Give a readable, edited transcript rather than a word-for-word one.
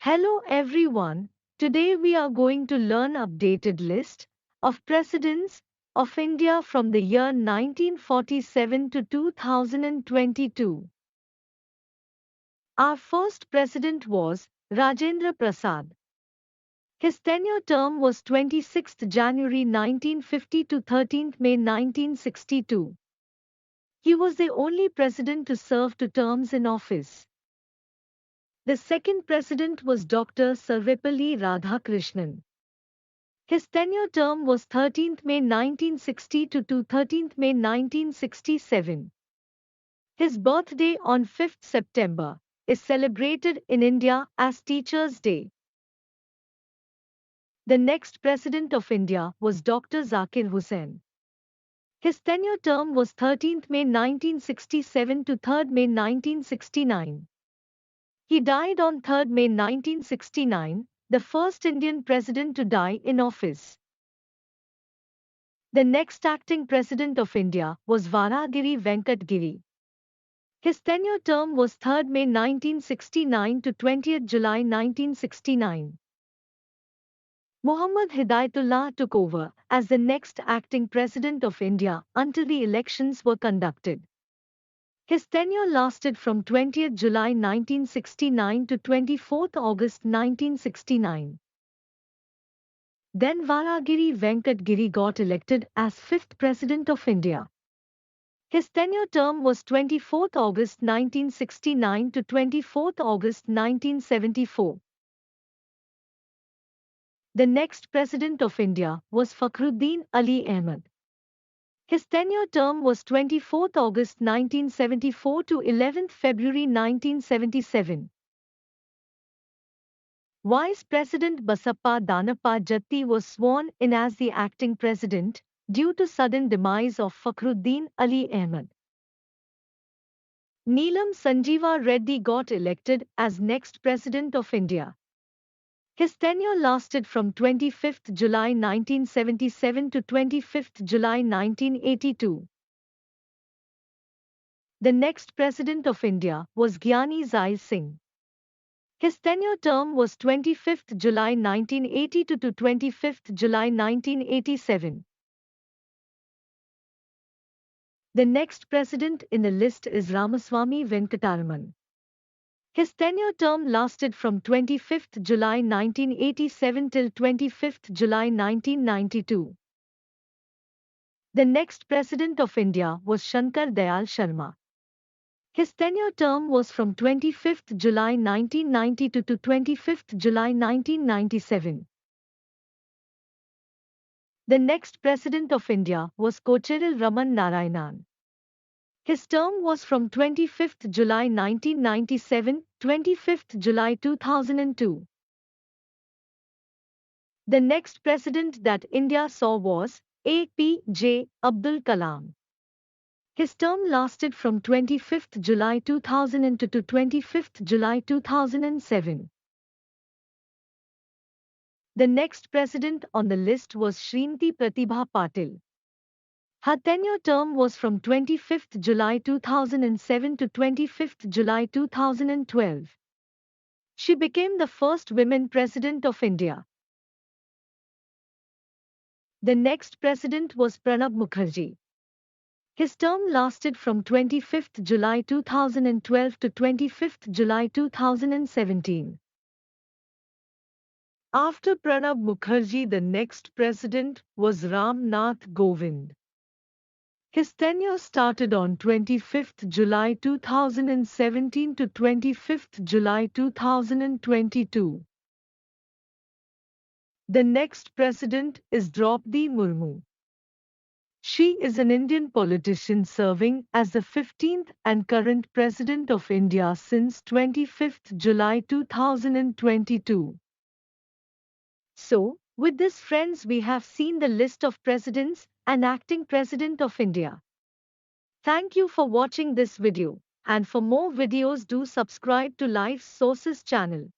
Hello everyone. Today we are going to learn updated list of presidents of India from the year 1947 to 2022. Our first president was Rajendra Prasad. His tenure term was 26th January 1950 to 13th May 1962. He was the only president to serve 2 terms in office. The second president was Dr. Sarvepalli Radhakrishnan. His tenure term was 13th May 1960 to 13th May 1967. His birthday on 5th September is celebrated in India as Teachers' Day. The next President of India was Dr. Zakir Hussain. His tenure term was 13th May 1967 to 3rd May 1969. He died on 3rd May 1969, the first Indian president to die in office. The next acting president of India was Varagiri Venkat Giri. His tenure term was 3rd May 1969 to 20th July 1969. Muhammad Hidayatullah took over as the next acting president of India until the elections were conducted. His tenure lasted from 20th July 1969 to 24th August 1969. Then Varagiri Venkat Giri got elected as 5th President of India. His tenure term was 24th August 1969 to 24th August 1974. The next President of India was Fakhruddin Ali Ahmed. His tenure term was 24th August 1974 to 11th February 1977. Vice President Basappa Danappa Jatti was sworn in as the acting president due to sudden demise of Fakhruddin Ali Ahmed. Neelam Sanjeeva Reddy got elected as next President of India. His tenure lasted from 25th July 1977 to 25th July 1982. The next President of India was Gyani Zail Singh. His tenure term was 25th July 1980 to 25th July 1987. The next president in the list is Ramaswamy Venkataraman. His tenure term lasted from 25th July 1987 till 25th July 1992. The next President of India was Shankar Dayal Sharma. His tenure term was from 25th July 1992 to 25th July 1997. The next President of India was Kocheril Raman Narayanan. His term was from 25th July 1997, 25th July 2002. The next president that India saw was A.P.J. Abdul Kalam. His term lasted from 25th July 2002 to 25th July 2007. The next president on the list was Srimati Pratibha Patil. Her tenure term was from 25th July 2007 to 25th July 2012. She became the first women president of India. The next president was Pranab Mukherjee. His term lasted from 25th July 2012 to 25th July 2017. After Pranab Mukherjee, the next president was Ram Nath Kovind. His tenure started on 25th July 2017 to 25th July 2022. The next president is Droupadi Murmu. She is an Indian politician serving as the 15th and current President of India since 25th July 2022. So, with this friends, we have seen the list of presidents and acting president of India. Thank you for watching this video, and for more videos do subscribe to Life Sources channel.